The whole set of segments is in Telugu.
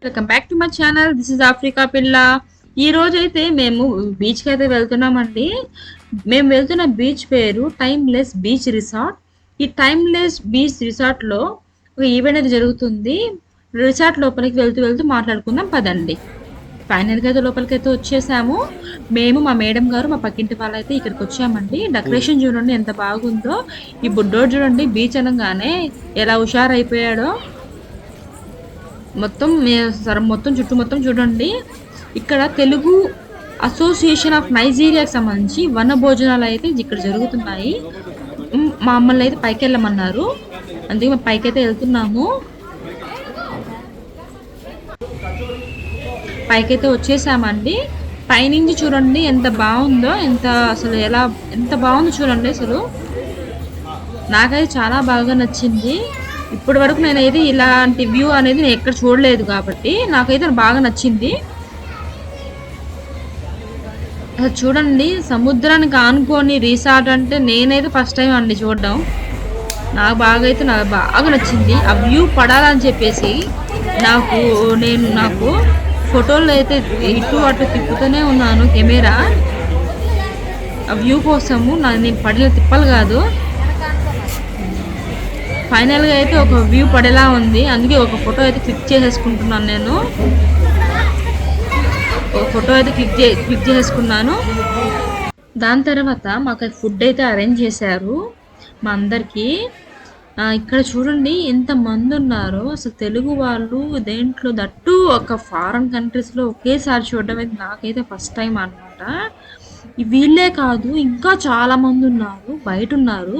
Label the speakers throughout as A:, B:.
A: Welcome back to my channel. This is Africa పిల్ల. ఈ రోజు అయితే మేము బీచ్కి అయితే వెళ్తున్నామండి. మేము వెళ్తున్న బీచ్ పేరు టైమ్లెస్ బీచ్ రిసార్ట్. ఈ టైమ్లెస్ బీచ్ రిసార్ట్లో ఒక ఈవెంట్ అయితే జరుగుతుంది. రిసార్ట్ లోపలికి వెళ్తూ వెళ్తూ మాట్లాడుకుందాం పదండి. ఫైనల్గా అయితే లోపలికి అయితే వచ్చేసాము. మేము మా మేడం గారు మా పక్కింటి వాళ్ళు అయితే ఇక్కడికి వచ్చామండి. డెకరేషన్ చూడండి ఎంత బాగుందో. ఈ బుడ్డోడు చూడండి బీచ్ అనగానే ఎలా హుషారైపోయాడో. మొత్తం చుట్టూ మొత్తం చూడండి. ఇక్కడ తెలుగు అసోసియేషన్ ఆఫ్ నైజీరియాకి సంబంధించి వన భోజనాలు అయితే ఇక్కడ జరుగుతున్నాయి. మా అమ్మల్ని అయితే పైకి వెళ్ళమన్నారు, అందుకే మేము పైకి అయితే వెళ్తున్నాము. పైకైతే వచ్చేసామండి. పైనుంచి చూడండి ఎంత బాగుందో, ఎంత బాగుందో చూడండి. అసలు నాకైతే చాలా బాగా నచ్చింది. ఇప్పటి వరకు నేనైతే ఇలాంటి వ్యూ అనేది నేను ఎక్కడ చూడలేదు కాబట్టి నాకైతే బాగా నచ్చింది. అసలు చూడండి సముద్రానికి ఆనుకొని రిసార్ట్ అంటే నేనైతే ఫస్ట్ టైం అండి చూడడం. నాకు బాగా నచ్చింది. ఆ వ్యూ పడాలని చెప్పేసి నాకు ఫోటోలు అయితే ఇటు అటు తిప్పుతూనే ఉన్నాను కెమెరా. ఆ వ్యూ కోసము నేను పడిన తిప్పలు కాదు. ఫైనల్గా అయితే ఒక వ్యూ పడేలా ఉంది, అందుకే ఒక ఫోటో అయితే క్లిక్ చేసేసుకుంటున్నాను. నేను ఒక ఫోటో అయితే క్లిక్ చేసేసుకున్నాను. దాని తర్వాత మాకు ఫుడ్ అయితే అరేంజ్ చేశారు మా అందరికీ. ఇక్కడ చూడండి ఎంత మంది ఉన్నారో. అసలు తెలుగు వాళ్ళు దేంట్లో దట్టు ఒక ఫారెన్ కంట్రీస్లో ఒకేసారి చూడడం అయితే నాకైతే ఫస్ట్ టైం అనమాట. వీళ్ళే కాదు ఇంకా చాలా మంది ఉన్నారు, బయట ఉన్నారు.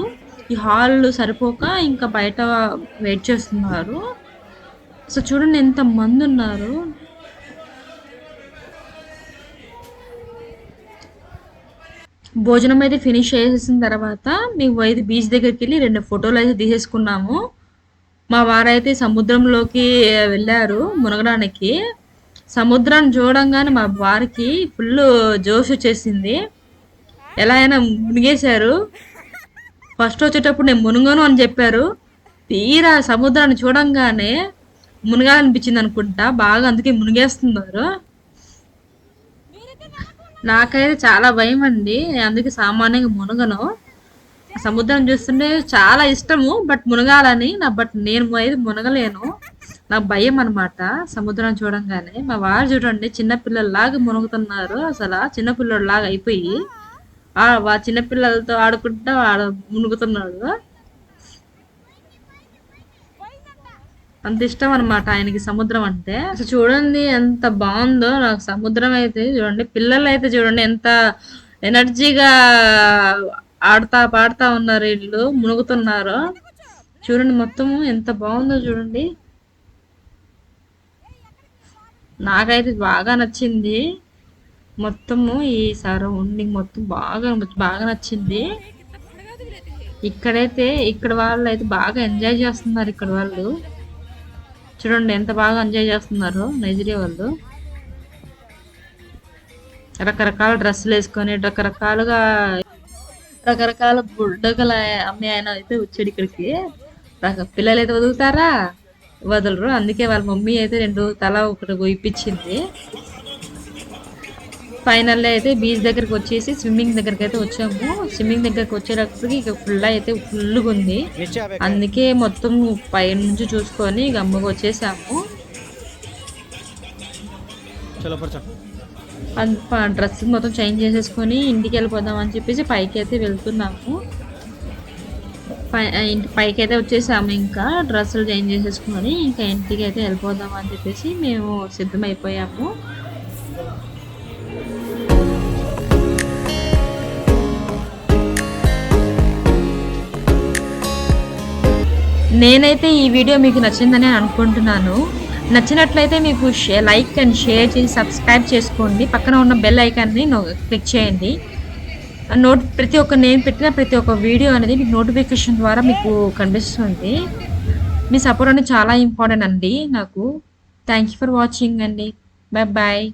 A: ఈ హాల్ సరిపోక ఇంకా బయట వెయిట్ చేస్తున్నారు. సో చూడండి ఎంత మంది ఉన్నారు. భోజనం అయితే ఫినిష్ చేసేసిన తర్వాత మేము అయితే బీచ్ దగ్గరికి వెళ్ళి 2 ఫోటోలు అయితే తీసేసుకున్నాము. మా వారైతే సముద్రంలోకి వెళ్ళారు మునగడానికి. సముద్రాన్ని చూడంగానే మా వారికి ఫుల్ జోష్ వచ్చేసింది. ఎలా అయినా మునిగేశారు. ఫస్ట్ వచ్చేటప్పుడు నేను మునుగను అని చెప్పారు. తీరా సముద్రాన్ని చూడంగానే మునగాలనిపించింది అనుకుంటా బాగా, అందుకే మునిగేస్తున్నారు. నాకైతే చాలా భయం అండి, అందుకే సామాన్యంగా మునగను. సముద్రం చూస్తుంటే చాలా ఇష్టము బట్ మునగాలని బట్ నేను అయితే మునగలేను. నాకు భయం అనమాట సముద్రం చూడంగానే. మా వారు చూడండి చిన్నపిల్లల్లాగా మునుగుతున్నారు. అసలు చిన్నపిల్లలాగా అయిపోయి చిన్నపిల్లలతో ఆడుకుంటా మునుగుతున్నాడు. అంత ఇష్టం అనమాట ఆయనకి సముద్రం అంటే. అసలు చూడండి ఎంత బాగుందో. నాకు సముద్రం అయితే చూడండి, పిల్లలు అయితే చూడండి ఎంత ఎనర్జీగా ఆడుతా పాడుతా ఉన్నారు, వీళ్ళు మునుగుతున్నారు. చూడండి మొత్తము ఎంత బాగుందో చూడండి. నాకైతే బాగా నచ్చింది మొత్తము. ఈ సరౌండింగ్ మొత్తం బాగా నచ్చింది. ఇక్కడ వాళ్ళు అయితే బాగా ఎంజాయ్ చేస్తున్నారు. ఇక్కడ వాళ్ళు చూడండి ఎంత బాగా ఎంజాయ్ చేస్తున్నారు నైజీరియా వాళ్ళు. రకరకాల డ్రెస్సులు వేసుకొని రకరకాల బుడ్డగల అమ్మాయి ఆయన అయితే వచ్చాడు ఇక్కడికి. పిల్లలు అయితే వదలరు, అందుకే వాళ్ళ మమ్మీ అయితే 2 తల ఒకటి ఇప్పించింది. ఫైనల్ అయితే బీచ్ దగ్గరికి వచ్చేసి స్విమ్మింగ్ దగ్గరికి అయితే వచ్చాము. స్విమ్మింగ్ దగ్గరికి వచ్చేటప్పటికి ఇక ఫుల్గా ఉంది, అందుకే మొత్తం పై నుంచి చూసుకొని గమ్మగా వచ్చేసాము. డ్రెస్ మొత్తం చేంజ్ చేసేసుకొని ఇంటికి వెళ్ళిపోదాం అని చెప్పేసి పైకి అయితే వెళ్తున్నాము. పైకి అయితే వచ్చేసాము. ఇంకా డ్రెస్సులు చేంజ్ చేసేసుకొని ఇంకా ఇంటికి అయితే వెళ్ళిపోదాం అని చెప్పేసి మేము సిద్ధమైపోయాము. నేనైతే ఈ వీడియో మీకు నచ్చిందని అనుకుంటున్నాను. నచ్చినట్లయితే మీకు లైక్ అండ్ షేర్ చేసి సబ్స్క్రైబ్ చేసుకోండి. పక్కన ఉన్న బెల్ ఐకాన్ని క్లిక్ చేయండి. నేను పెట్టిన ప్రతి ఒక్క వీడియో అనేది మీకు నోటిఫికేషన్ ద్వారా మీకు కనిపిస్తుంది. మీ సపోర్ట్ అనేది చాలా ఇంపార్టెంట్ అండి నాకు. థ్యాంక్ యూ ఫర్ వాచింగ్ అండి. బాయ్.